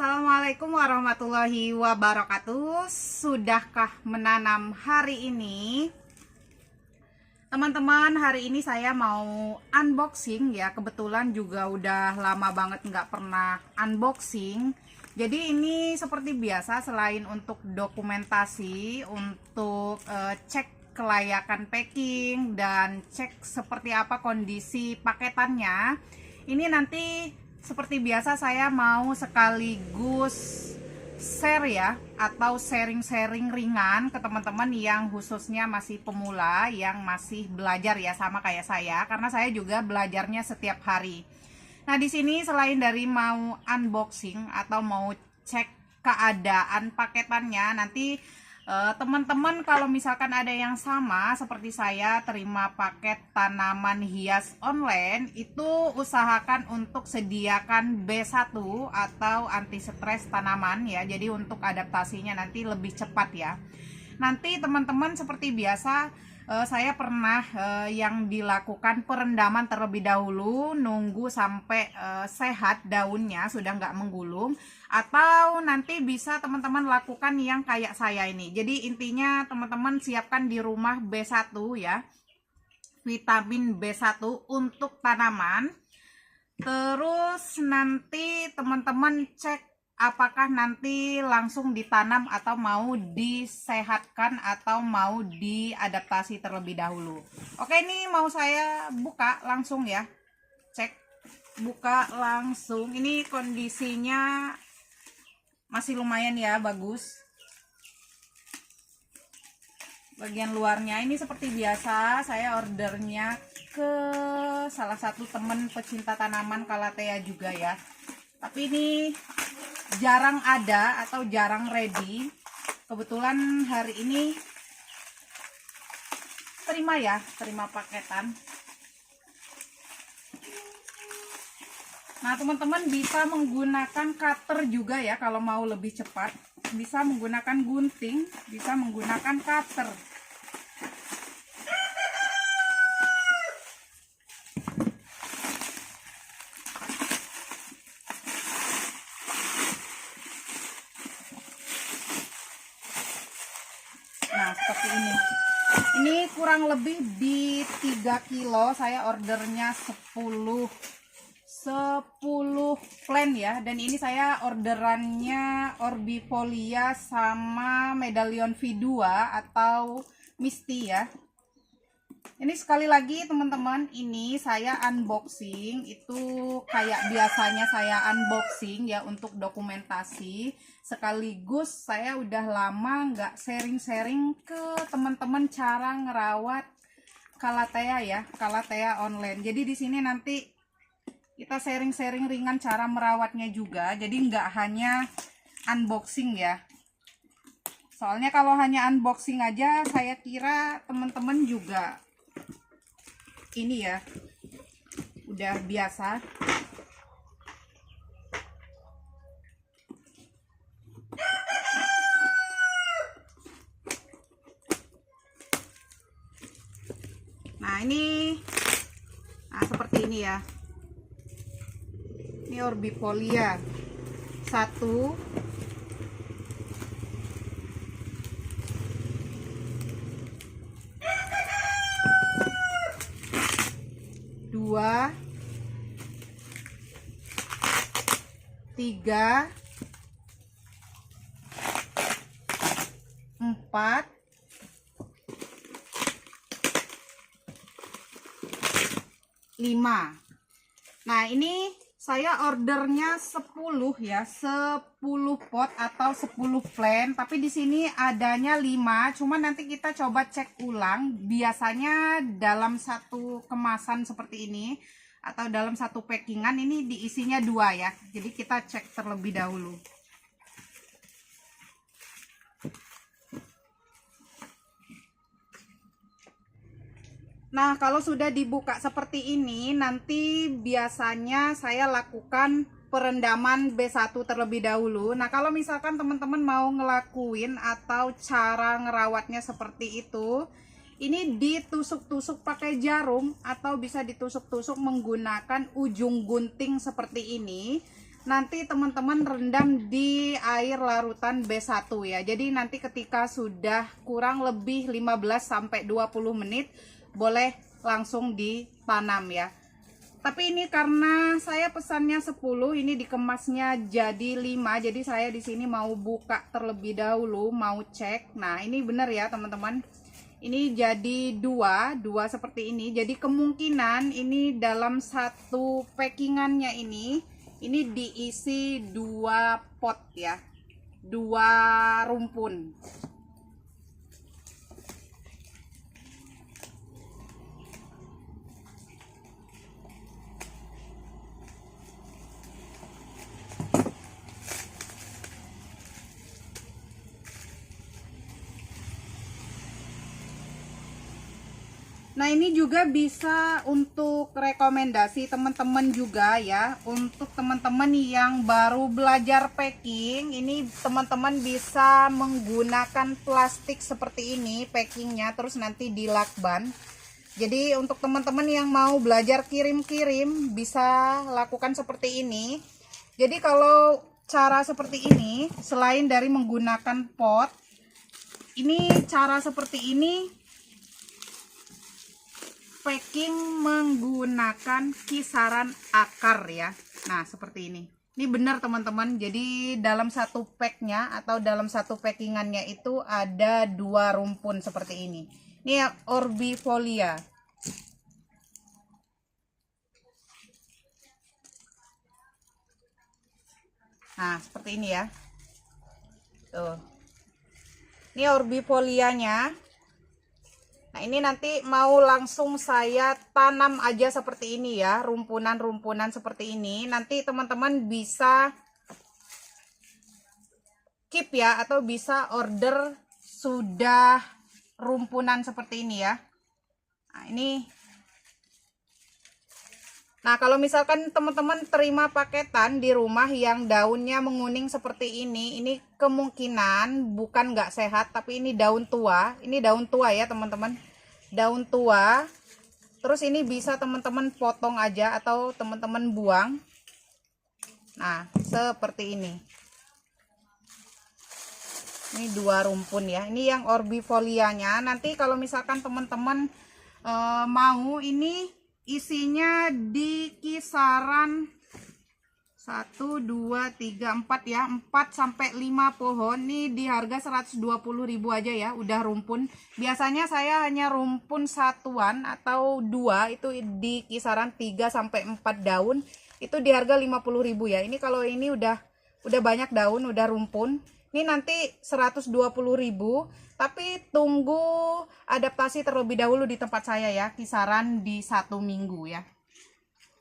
Assalamualaikum warahmatullahi wabarakatuh. Sudahkah menanam hari ini? Teman-teman, hari ini saya mau unboxing ya. Kebetulan juga udah lama banget nggak pernah unboxing. Jadi ini seperti biasa, selain untuk dokumentasi, untuk cek kelayakan packing dan cek seperti apa kondisi paketannya, ini nanti seperti biasa saya mau sekaligus share ya, atau sharing-sharing ringan ke teman-teman yang khususnya masih pemula, yang masih belajar ya, sama kayak saya, karena saya juga belajarnya setiap hari. Nah, di sini selain dari mau unboxing atau mau cek keadaan paketannya, nanti teman-teman kalau misalkan ada yang sama seperti saya terima paket tanaman hias online, itu usahakan untuk sediakan B1 atau anti stres tanaman ya. Jadi untuk adaptasinya nanti lebih cepat ya. Nanti teman-teman seperti biasa, saya pernah yang dilakukan perendaman terlebih dahulu, nunggu sampai sehat daunnya, sudah nggak menggulung, atau nanti bisa teman-teman lakukan yang kayak saya ini. Jadi intinya teman-teman siapkan di rumah B1 ya, vitamin B1 untuk tanaman. Terus nanti teman-teman cek apakah nanti langsung ditanam atau mau disehatkan atau mau diadaptasi terlebih dahulu. Oke, ini mau saya buka langsung ya. Cek, buka langsung. Ini kondisinya masih lumayan ya, bagus. Bagian luarnya ini seperti biasa, saya ordernya ke salah satu temen pecinta tanaman Calathea juga ya. Tapi ini jarang ada atau jarang ready. Kebetulan hari ini terima paketan. Nah, teman-teman bisa menggunakan cutter juga ya kalau mau lebih cepat. Bisa menggunakan gunting, bisa menggunakan cutter. Nah, seperti ini. Ini kurang lebih di 3 kilo, saya ordernya 10 plant ya. Dan ini saya orderannya Orbifolia sama Medallion V2 atau Misty ya. Ini sekali lagi teman-teman, ini saya unboxing, itu kayak biasanya saya unboxing ya untuk dokumentasi. Sekaligus saya udah lama nggak sharing-sharing ke teman-teman cara ngerawat Calathea ya, Calathea online. Jadi di sini nanti kita sharing-sharing ringan cara merawatnya juga. Jadi nggak hanya unboxing ya. Soalnya kalau hanya unboxing aja, saya kira teman-teman juga ini ya udah biasa. Nah, ini seperti ini ya. Ini Orbifolia 1, dua, 3, 4, 5. Nah, ini saya ordernya 10 ya, 10 pot atau 10 plant, tapi di sini adanya 5. Cuma nanti kita coba cek ulang. Biasanya dalam satu kemasan seperti ini atau dalam satu packingan ini diisinya 2 ya. Jadi kita cek terlebih dahulu. Nah, kalau sudah dibuka seperti ini, nanti biasanya saya lakukan perendaman B1 terlebih dahulu. Nah, kalau misalkan teman-teman mau ngelakuin atau cara ngerawatnya seperti itu, ini ditusuk-tusuk pakai jarum atau bisa ditusuk-tusuk menggunakan ujung gunting seperti ini. nanti teman-teman rendam di air larutan B1 ya. Jadi nanti ketika sudah kurang lebih 15-20 menit boleh langsung ditanam ya. Tapi ini karena saya pesannya 10, ini dikemasnya jadi 5. Jadi saya di sini mau buka terlebih dahulu, mau cek. Nah, ini benar ya, teman-teman. Ini jadi dua seperti ini. Jadi kemungkinan ini dalam satu packingannya ini diisi 2 pot ya. 2 rumpun. Nah, ini juga bisa untuk rekomendasi teman-teman juga ya. Untuk teman-teman yang baru belajar packing, ini teman-teman bisa menggunakan plastik seperti ini packingnya, terus nanti dilakban. Jadi untuk teman-teman yang mau belajar kirim-kirim bisa lakukan seperti ini. Jadi kalau cara seperti ini, selain dari menggunakan pot, ini cara seperti ini packing menggunakan kisaran akar ya. Nah, seperti ini. Ini benar teman-teman. Jadi dalam satu packnya atau dalam satu packingannya itu ada 2 rumpun seperti ini. Ini ya, orbifolia. Nah, seperti ini ya. Tuh. Ini orbifolianya. Nah, ini nanti mau langsung saya tanam aja seperti ini ya, rumpunan-rumpunan seperti ini. Nanti teman-teman bisa keep ya, atau bisa order sudah rumpunan seperti ini ya. Nah, ini. Nah, kalau misalkan teman-teman terima paketan di rumah yang daunnya menguning seperti ini kemungkinan bukan nggak sehat, tapi ini daun tua. Ini daun tua ya teman-teman, daun tua. Terus ini bisa teman-teman potong aja atau teman-teman buang. Nah, seperti ini. Ini 2 rumpun ya. Ini yang orbifolianya. Nanti kalau misalkan teman-teman mau, ini isinya di kisaran 1, 2, 3, 4 ya, 4-5 pohon. Ini di harga 120.000 aja ya, udah rumpun. Biasanya saya hanya rumpun satuan atau 2 itu di kisaran 3-4 daun, itu di harga 50.000 ya. Ini kalau ini udah banyak daun, udah rumpun, ini nanti 120.000. Tapi tunggu adaptasi terlebih dahulu di tempat saya ya, kisaran di 1 minggu ya.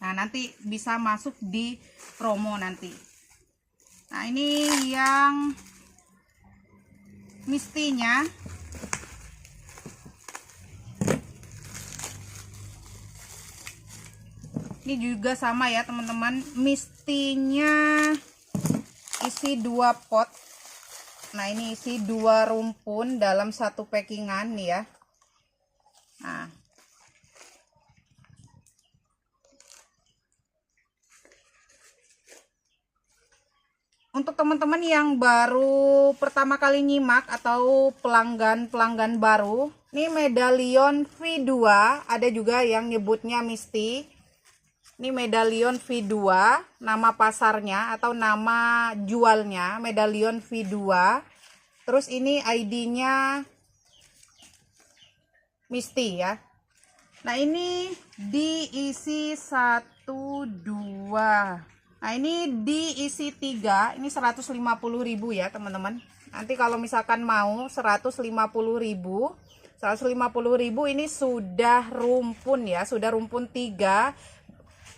Nah, nanti bisa masuk di promo nanti. Nah, ini yang mistinya. Ini juga sama ya teman-teman, mistinya isi 2 pot. Nah, ini isi 2 rumpun dalam satu packingan nih ya. Nah, untuk teman-teman yang baru pertama kali nyimak atau pelanggan baru, ini medalion V2, ada juga yang nyebutnya Misty. Ini medalion V2, nama pasarnya atau nama jualnya medalion V2. Terus ini ID-nya Misty ya. Nah, ini diisi 1, 2. Nah, ini diisi 3, ini 150.000 ya teman-teman. Nanti kalau misalkan mau 150.000, 150.000 ini sudah rumpun ya, sudah rumpun 3.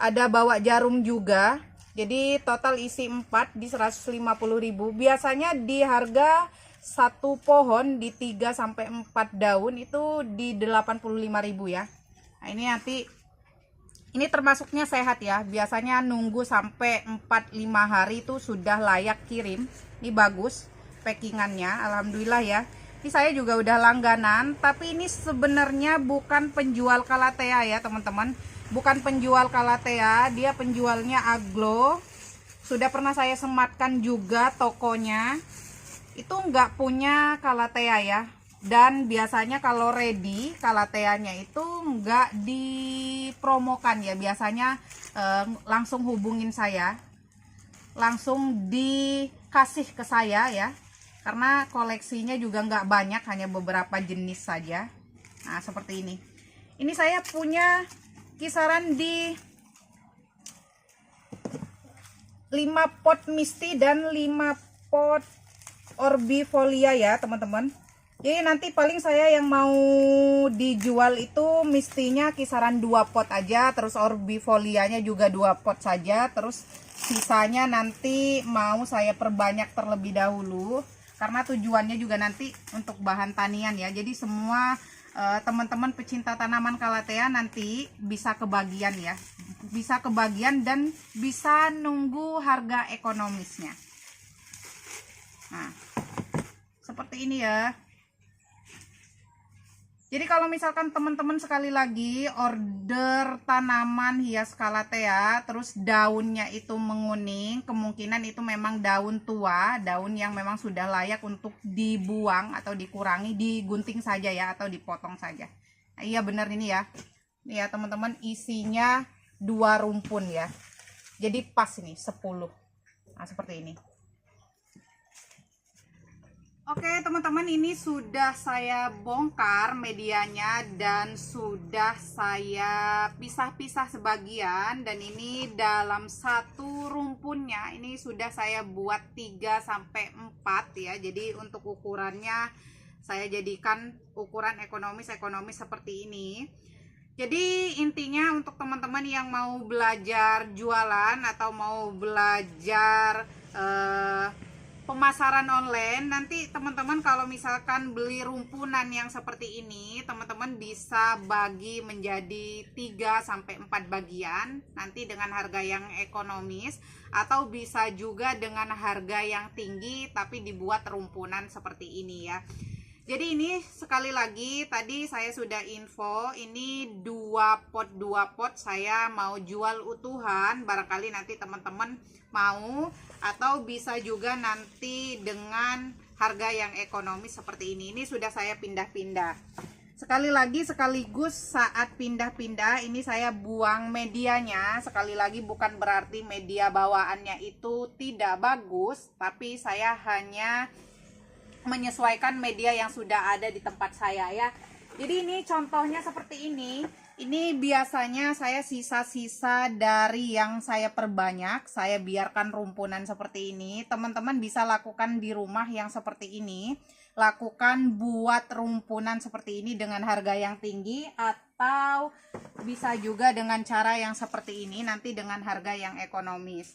Ada bawa jarum juga. Jadi total isi 4 di 150.000. Biasanya di harga 1 pohon di 3-4 daun itu di 85.000 ya. Nah, ini nanti ini termasuknya sehat ya. Biasanya nunggu sampai 4-5 hari itu sudah layak kirim. Ini bagus packingannya, alhamdulillah ya. Ini saya juga udah langganan, tapi ini sebenarnya bukan penjual Calathea ya teman-teman. Bukan penjual Calathea, dia penjualnya Aglo. Sudah pernah saya sematkan juga tokonya. Itu nggak punya Calathea ya. Dan biasanya kalau ready Calathea-nya itu nggak dipromokan ya. Biasanya langsung hubungin saya, langsung dikasih ke saya ya. Karena koleksinya juga nggak banyak, hanya beberapa jenis saja. Nah seperti ini. Ini saya punya kisaran di 5 pot Misty dan 5 pot Orbifolia ya teman-teman. Jadi nanti paling saya yang mau dijual itu Mistinya kisaran 2 pot aja, terus Orbifolianya juga 2 pot saja, terus sisanya nanti mau saya perbanyak terlebih dahulu karena tujuannya juga nanti untuk bahan tanian ya. Jadi semua teman-teman pecinta tanaman Calathea nanti bisa kebagian ya, bisa kebagian dan bisa nunggu harga ekonomisnya. Nah seperti ini ya. Jadi kalau misalkan teman-teman sekali lagi order tanaman hias Calathea, terus daunnya itu menguning, kemungkinan itu memang daun tua, daun yang memang sudah layak untuk dibuang atau dikurangi, digunting saja ya, atau dipotong saja. Nah, iya benar ini ya. Ini ya teman-teman, isinya 2 rumpun ya. Jadi pas ini 10. Nah seperti ini. Oke teman-teman, ini sudah saya bongkar medianya dan sudah saya pisah-pisah sebagian, dan ini dalam satu rumpunnya ini sudah saya buat 3-4 ya. Jadi untuk ukurannya saya jadikan ukuran ekonomis seperti ini. Jadi intinya untuk teman-teman yang mau belajar jualan atau mau belajar pemasaran online, nanti teman-teman kalau misalkan beli rumpunan yang seperti ini, teman-teman bisa bagi menjadi 3-4 bagian nanti dengan harga yang ekonomis, atau bisa juga dengan harga yang tinggi tapi dibuat rumpunan seperti ini ya. Jadi ini sekali lagi tadi saya sudah info, ini 2 pot saya mau jual utuhan, barangkali nanti teman-teman mau, atau bisa juga nanti dengan harga yang ekonomis seperti ini. Ini sudah saya pindah-pindah. Sekali lagi sekaligus saat pindah-pindah ini saya buang medianya. Sekali lagi bukan berarti media bawaannya itu tidak bagus, tapi saya hanya menyesuaikan media yang sudah ada di tempat saya ya. Jadi ini contohnya seperti ini. Ini biasanya saya sisa-sisa dari yang saya perbanyak, saya biarkan rumpunan seperti ini. Teman-teman bisa lakukan di rumah yang seperti ini. Lakukan buat rumpunan seperti ini dengan harga yang tinggi, atau bisa juga dengan cara yang seperti ini nanti dengan harga yang ekonomis.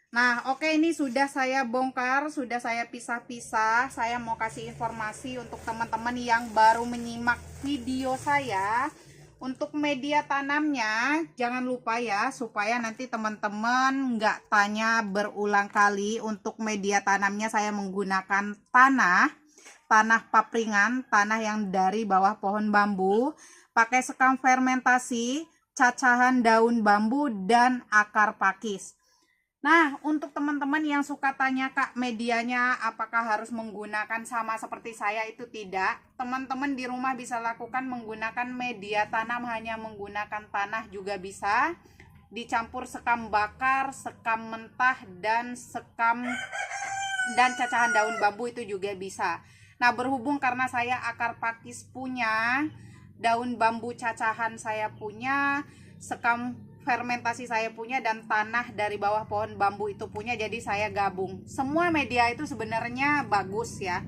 Nah oke, ini sudah saya bongkar, sudah saya pisah-pisah. Saya mau kasih informasi untuk teman-teman yang baru menyimak video saya. Untuk media tanamnya jangan lupa ya, supaya nanti teman-teman nggak tanya berulang kali. Untuk media tanamnya saya menggunakan tanah papringan, tanah yang dari bawah pohon bambu, pakai sekam fermentasi, cacahan daun bambu, dan akar pakis. Nah, untuk teman-teman yang suka tanya, Kak, medianya apakah harus menggunakan sama seperti saya? Itu tidak. Teman-teman di rumah bisa lakukan menggunakan media tanam, hanya menggunakan tanah juga bisa. Dicampur sekam bakar, sekam mentah, dan cacahan daun bambu itu juga bisa. Nah, berhubung karena saya akar pakis punya, daun bambu cacahan saya punya, sekam fermentasi saya punya, dan tanah dari bawah pohon bambu itu punya, jadi saya gabung. Semua media itu sebenarnya bagus ya.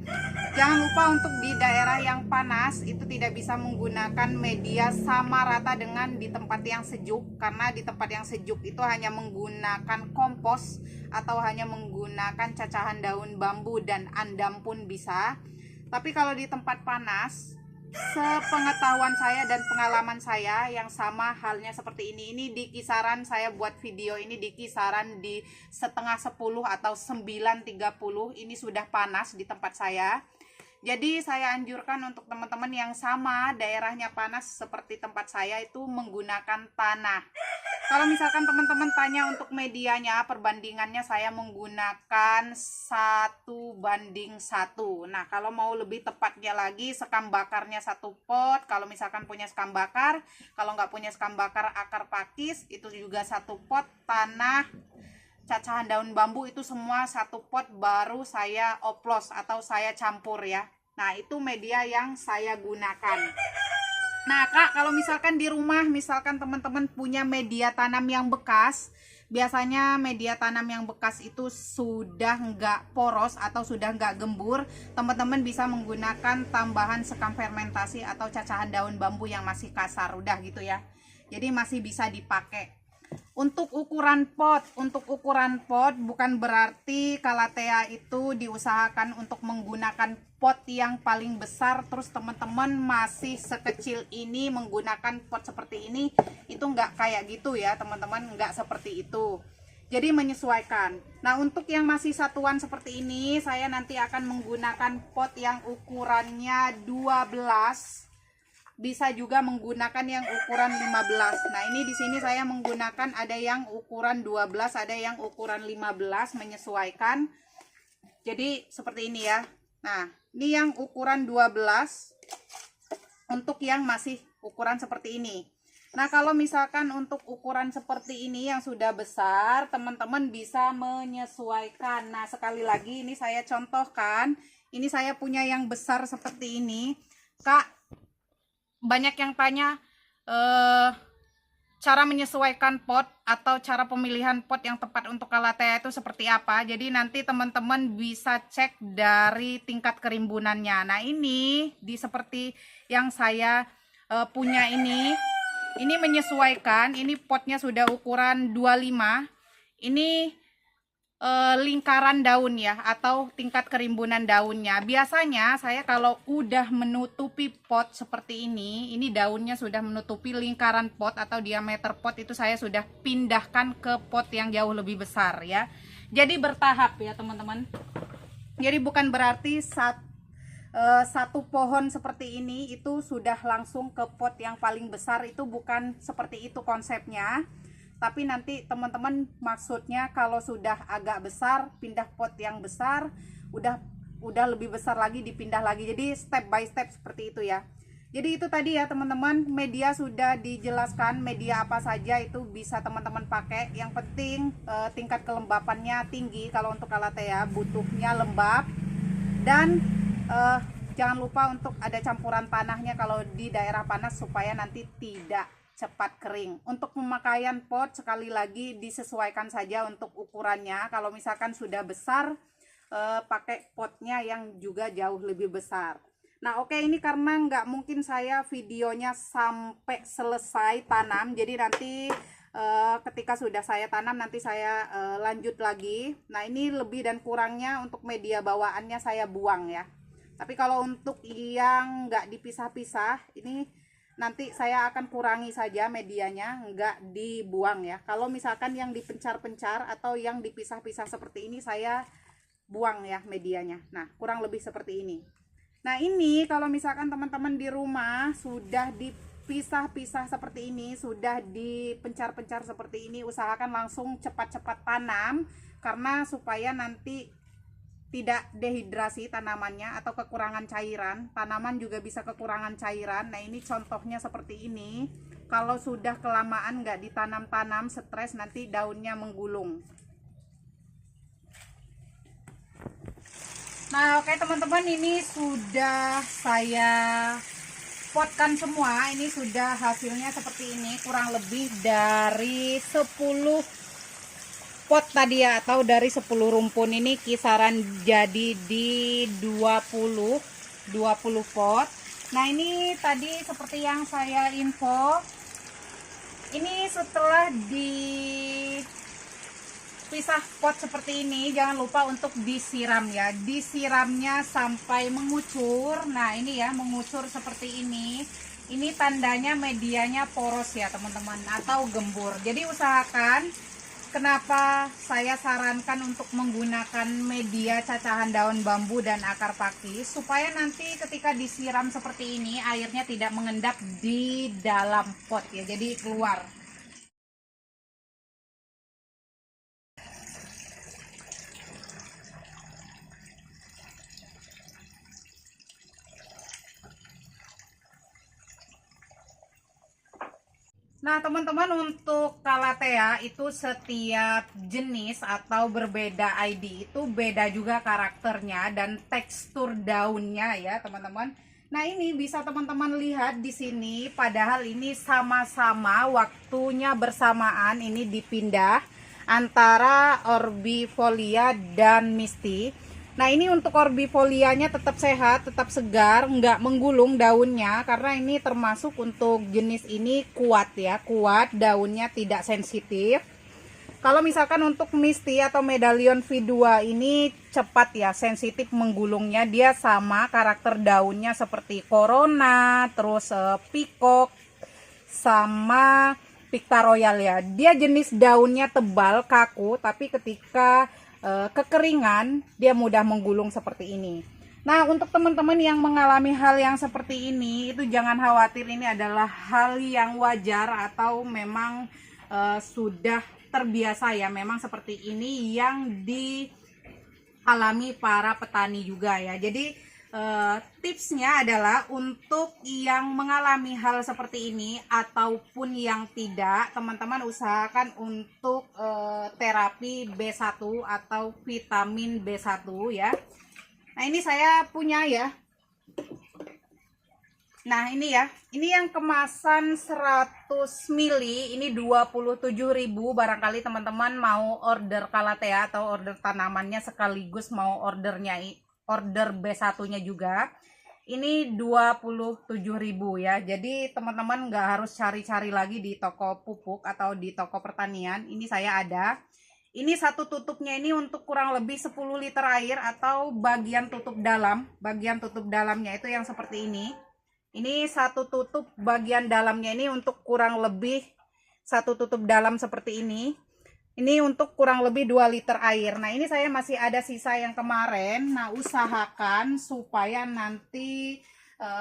Jangan lupa untuk di daerah yang panas itu tidak bisa menggunakan media sama rata dengan di tempat yang sejuk, karena di tempat yang sejuk itu hanya menggunakan kompos atau hanya menggunakan cacahan daun bambu dan andam pun bisa. Tapi kalau di tempat panas, sepengetahuan saya dan pengalaman saya yang sama halnya seperti ini di kisaran, saya buat video ini di kisaran di setengah 10 atau 9.30, ini sudah panas di tempat saya. Jadi saya anjurkan untuk teman-teman yang sama daerahnya panas seperti tempat saya itu menggunakan tanah. Kalau misalkan teman-teman tanya untuk medianya, perbandingannya saya menggunakan 1:1. Nah, kalau mau lebih tepatnya lagi, sekam bakarnya 1 pot. Kalau misalkan punya sekam bakar, kalau nggak punya sekam bakar akar pakis, itu juga 1 pot. Tanah, cacahan daun bambu, itu semua 1 pot, baru saya oplos atau saya campur ya. Nah, itu media yang saya gunakan. Nah Kak, kalau misalkan di rumah, misalkan teman-teman punya media tanam yang bekas, biasanya media tanam yang bekas itu sudah nggak poros atau sudah nggak gembur, teman-teman bisa menggunakan tambahan sekam fermentasi atau cacahan daun bambu yang masih kasar, udah gitu ya. Jadi masih bisa dipakai. Untuk ukuran pot bukan berarti Calathea itu diusahakan untuk menggunakan pot yang paling besar, terus teman-teman masih sekecil ini menggunakan pot seperti ini, itu nggak kayak gitu ya teman-teman, nggak seperti itu. Jadi menyesuaikan. Nah, untuk yang masih satuan seperti ini, saya nanti akan menggunakan pot yang ukurannya 12. Bisa juga menggunakan yang ukuran 15. Nah, ini di sini saya menggunakan ada yang ukuran 12, ada yang ukuran 15, menyesuaikan. Jadi seperti ini ya. Nah, ini yang ukuran 12 untuk yang masih ukuran seperti ini. Nah, kalau misalkan untuk ukuran seperti ini yang sudah besar, teman-teman bisa menyesuaikan. Nah, sekali lagi ini saya contohkan. Ini saya punya yang besar seperti ini. Kak, banyak yang tanya cara menyesuaikan pot atau cara pemilihan pot yang tepat untuk Calathea itu seperti apa. Jadi nanti teman-teman bisa cek dari tingkat kerimbunannya. Nah, ini seperti yang saya punya ini menyesuaikan. Ini potnya sudah ukuran 25. Ini lingkaran daun ya, atau tingkat kerimbunan daunnya. Biasanya saya kalau udah menutupi pot seperti ini daunnya sudah menutupi lingkaran pot atau diameter pot, itu saya sudah pindahkan ke pot yang jauh lebih besar ya. Jadi bertahap ya teman-teman. Jadi bukan berarti satu pohon seperti ini itu sudah langsung ke pot yang paling besar, itu bukan seperti itu konsepnya. Tapi nanti teman-teman maksudnya kalau sudah agak besar pindah pot yang besar, udah lebih besar lagi dipindah lagi. Jadi step by step seperti itu ya. Jadi itu tadi ya teman-teman, media sudah dijelaskan, media apa saja itu bisa teman-teman pakai. Yang penting tingkat kelembapannya tinggi. Kalau untuk Calathea butuhnya lembab, dan jangan lupa untuk ada campuran tanahnya kalau di daerah panas supaya nanti tidak cepat kering. Untuk pemakaian pot sekali lagi disesuaikan saja untuk ukurannya. Kalau misalkan sudah besar, pakai potnya yang juga jauh lebih besar. Nah oke, ini karena nggak mungkin saya videonya sampai selesai tanam, jadi nanti ketika sudah saya tanam nanti saya lanjut lagi. Nah, ini lebih dan kurangnya untuk media bawaannya saya buang ya. Tapi kalau untuk yang nggak dipisah-pisah, ini nanti saya akan kurangi saja medianya, nggak dibuang ya. Kalau misalkan yang dipencar-pencar atau yang dipisah-pisah seperti ini, saya buang ya medianya. Nah, kurang lebih seperti ini. Nah, ini kalau misalkan teman-teman di rumah sudah dipisah-pisah seperti ini, sudah dipencar-pencar seperti ini, usahakan langsung cepat-cepat tanam, karena supaya nanti tidak dehidrasi tanamannya atau kekurangan cairan. Tanaman juga bisa kekurangan cairan. Nah, ini contohnya seperti ini. Kalau sudah kelamaan nggak ditanam-tanam, stres, nanti daunnya menggulung. Nah oke teman-teman, ini sudah saya potkan semua. Ini sudah hasilnya seperti ini, kurang lebih dari 10 pot tadi ya, atau dari 10 rumpun. Ini kisaran jadi di 20 pot. Nah, ini tadi seperti yang saya info, ini setelah dipisah pot seperti ini, jangan lupa untuk disiram ya. Disiramnya sampai mengucur. Nah, ini ya, mengucur seperti ini. Ini tandanya medianya poros ya teman-teman, atau gembur. Jadi usahakan, kenapa saya sarankan untuk menggunakan media cacahan daun bambu dan akar pakis, supaya nanti ketika disiram seperti ini airnya tidak mengendap di dalam pot ya, jadi keluar. Nah, teman-teman, untuk Calathea itu setiap jenis atau berbeda ID itu beda juga karakternya dan tekstur daunnya ya, teman-teman. Nah, ini bisa teman-teman lihat di sini, padahal ini sama-sama waktunya bersamaan ini dipindah antara Orbifolia dan Misty. Nah, ini untuk Orbifolianya tetap sehat, tetap segar, nggak menggulung daunnya, karena ini termasuk untuk jenis ini kuat ya, kuat, daunnya tidak sensitif. Kalau misalkan untuk Misty atau Medallion V2 ini cepat ya, sensitif menggulungnya, dia sama karakter daunnya seperti Corona, terus Peacock, sama Picta Royal ya. Dia jenis daunnya tebal, kaku, tapi ketika kekeringan dia mudah menggulung seperti ini. Nah, untuk teman-teman yang mengalami hal yang seperti ini, itu jangan khawatir, ini adalah hal yang wajar atau memang sudah terbiasa ya, memang seperti ini yang dialami para petani juga ya. Jadi tipsnya adalah untuk yang mengalami hal seperti ini ataupun yang tidak, teman-teman usahakan untuk terapi B1 atau vitamin B1 ya. Nah, ini saya punya ya. Nah, ini ya, ini yang kemasan 100 ml, ini 27.000. Barangkali teman-teman mau order Calathea atau order tanamannya sekaligus mau order B1-nya juga. Ini 27.000 ya. Jadi teman-teman nggak harus cari-cari lagi di toko pupuk atau di toko pertanian. Ini saya ada. Ini satu tutupnya ini untuk kurang lebih 10 liter air atau bagian tutup dalam. Bagian tutup dalamnya itu yang seperti ini. Ini satu tutup bagian dalamnya ini untuk kurang lebih satu tutup dalam seperti ini. Ini untuk kurang lebih 2 liter air. Nah, ini saya masih ada sisa yang kemarin. Nah, usahakan supaya nanti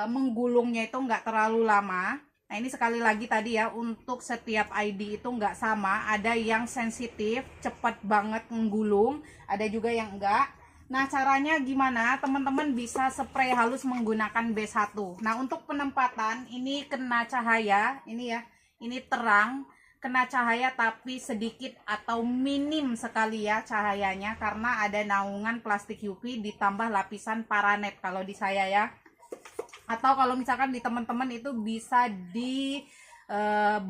menggulungnya itu nggak terlalu lama. Nah, ini sekali lagi tadi ya, untuk setiap ID itu nggak sama. Ada yang sensitif, cepat banget menggulung. Ada juga yang enggak. Nah, caranya gimana? Teman-teman bisa spray halus menggunakan B1. Nah, untuk penempatan ini kena cahaya, ini ya, ini terang, kena cahaya tapi sedikit atau minim sekali ya cahayanya, karena ada naungan plastik UV ditambah lapisan paranet kalau di saya ya. Atau kalau misalkan di teman-teman itu bisa di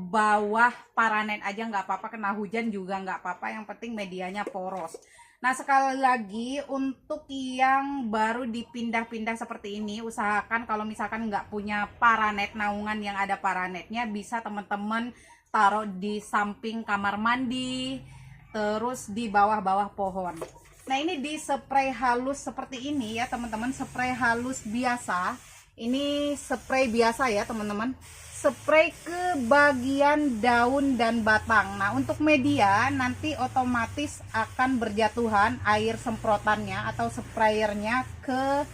bawah paranet aja nggak apa-apa, kena hujan juga nggak apa-apa, yang penting medianya poros. Nah, sekali lagi untuk yang baru dipindah-pindah seperti ini, usahakan kalau misalkan nggak punya paranet, naungan yang ada paranetnya, bisa teman-teman taruh di samping kamar mandi, terus di bawah-bawah pohon. Nah, ini di spray halus seperti ini ya teman-teman, spray halus biasa. Ini spray biasa ya teman-teman, spray ke bagian daun dan batang. Nah, untuk media nanti otomatis akan berjatuhan air semprotannya atau sprayernya ke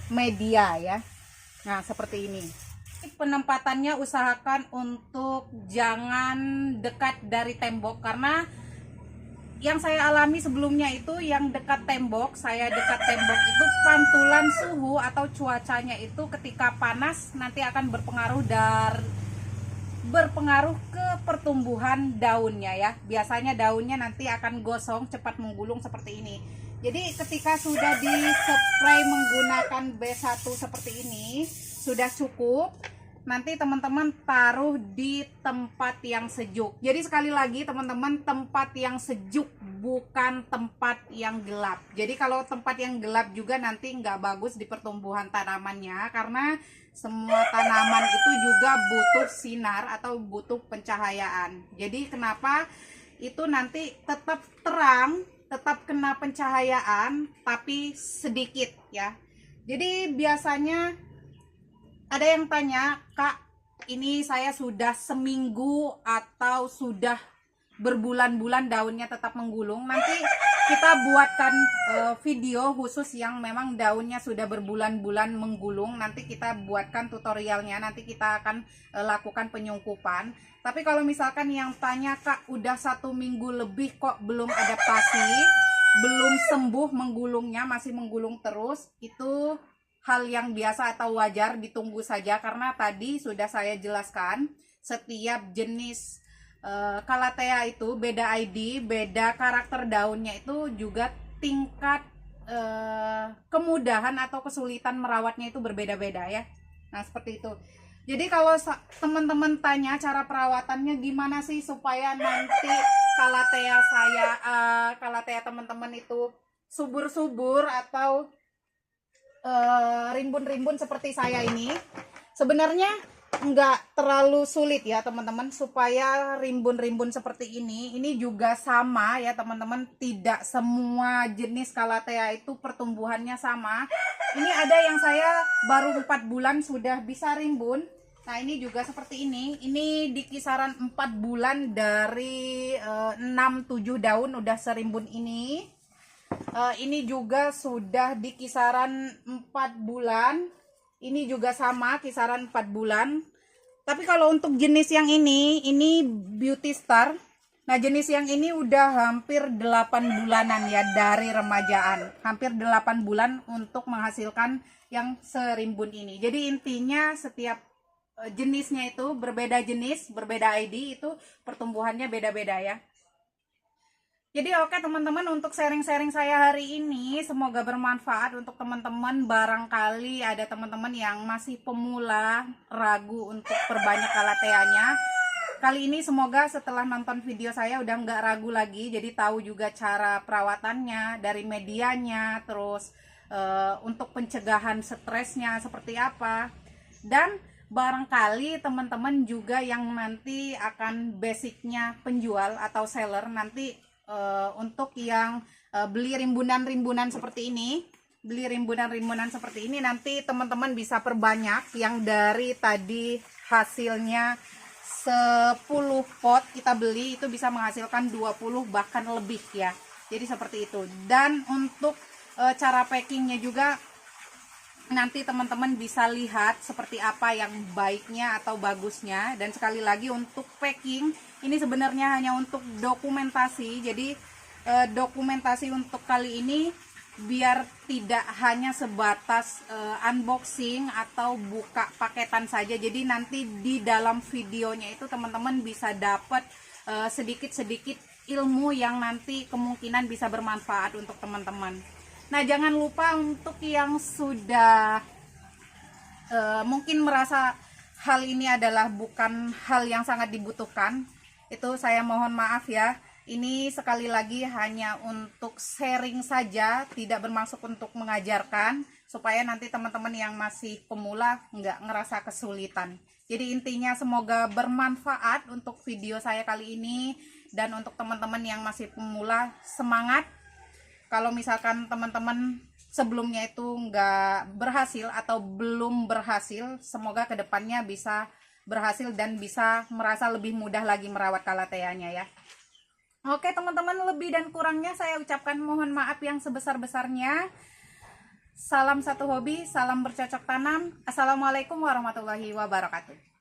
media ya. Nah, seperti ini. Penempatannya usahakan untuk jangan dekat dari tembok, karena yang saya alami sebelumnya itu yang dekat tembok, itu pantulan suhu atau cuacanya itu ketika panas nanti akan berpengaruh ke pertumbuhan daunnya ya. Biasanya daunnya nanti akan gosong, cepat menggulung seperti ini. Jadi ketika sudah di spray menggunakan B1 seperti ini sudah cukup. Nanti teman-teman taruh di tempat yang sejuk. Jadi sekali lagi teman-teman, tempat yang sejuk, bukan tempat yang gelap. Jadi kalau tempat yang gelap juga nanti nggak bagus di pertumbuhan tanamannya, karena semua tanaman itu juga butuh sinar atau butuh pencahayaan. Jadi kenapa itu nanti tetap terang, tetap kena pencahayaan, tapi sedikit ya. Jadi biasanya ada yang tanya, Kak, ini saya sudah seminggu atau sudah berbulan-bulan daunnya tetap menggulung. Nanti kita buatkan video khusus yang memang daunnya sudah berbulan-bulan menggulung. Nanti kita buatkan tutorialnya, nanti kita akan lakukan penyungkupan. Tapi kalau misalkan yang tanya, Kak, udah 1 minggu lebih kok belum adaptasi, belum sembuh menggulungnya, masih menggulung terus, itu hal yang biasa atau wajar, ditunggu saja, karena tadi sudah saya jelaskan setiap jenis Calathea itu beda ID, beda karakter daunnya, itu juga tingkat kemudahan atau kesulitan merawatnya itu berbeda-beda ya. Nah seperti itu. Jadi kalau teman-teman tanya cara perawatannya gimana sih supaya nanti Calathea teman-teman itu subur-subur atau rimbun-rimbun seperti saya ini, sebenarnya nggak terlalu sulit ya teman-teman supaya rimbun-rimbun seperti ini juga sama ya teman-teman. Tidak semua jenis Calathea itu pertumbuhannya sama. Ini ada yang saya baru 4 bulan sudah bisa rimbun. Nah ini juga seperti ini di kisaran 4 bulan dari 6-7 daun udah serimbun ini. Ini juga sudah di kisaran 4 bulan. Ini juga sama kisaran 4 bulan. Tapi kalau untuk jenis yang ini Beauty Star. Nah jenis yang ini udah hampir 8 bulanan ya dari remajaan. Hampir 8 bulan untuk menghasilkan yang serimbun ini. Jadi intinya setiap jenisnya itu berbeda jenis, berbeda ID, itu pertumbuhannya beda-beda ya. Jadi oke teman-teman, untuk sharing-sharing saya hari ini semoga bermanfaat untuk teman-teman. Barangkali ada teman-teman yang masih pemula, ragu untuk perbanyak Calatheanya. Kali ini semoga setelah nonton video saya udah nggak ragu lagi, jadi tahu juga cara perawatannya, dari medianya, terus untuk pencegahan stresnya seperti apa. Dan barangkali teman-teman juga yang nanti akan basicnya penjual atau seller, nanti untuk yang beli rimbunan-rimbunan seperti ini, nanti teman-teman bisa perbanyak. Yang dari tadi hasilnya 10 pot kita beli itu bisa menghasilkan 20 bahkan lebih ya. Jadi seperti itu. Dan untuk cara packingnya juga nanti teman-teman bisa lihat seperti apa yang baiknya atau bagusnya. Dan sekali lagi untuk packing ini sebenarnya hanya untuk dokumentasi. Jadi dokumentasi untuk kali ini biar tidak hanya sebatas unboxing atau buka paketan saja. Jadi nanti di dalam videonya itu teman-teman bisa dapat sedikit-sedikit ilmu yang nanti kemungkinan bisa bermanfaat untuk teman-teman. Nah jangan lupa untuk yang sudah mungkin merasa hal ini adalah bukan hal yang sangat dibutuhkan, itu saya mohon maaf ya. Ini sekali lagi hanya untuk sharing saja, tidak bermaksud untuk mengajarkan, supaya nanti teman-teman yang masih pemula nggak ngerasa kesulitan. Jadi intinya semoga bermanfaat untuk video saya kali ini. Dan untuk teman-teman yang masih pemula, semangat. Kalau misalkan teman-teman sebelumnya itu nggak berhasil atau belum berhasil, semoga kedepannya bisa berhasil dan bisa merasa lebih mudah lagi merawat Calatheanya ya. Oke teman-teman, lebih dan kurangnya saya ucapkan mohon maaf yang sebesar-besarnya. Salam satu hobi, salam bercocok tanam. Assalamualaikum warahmatullahi wabarakatuh.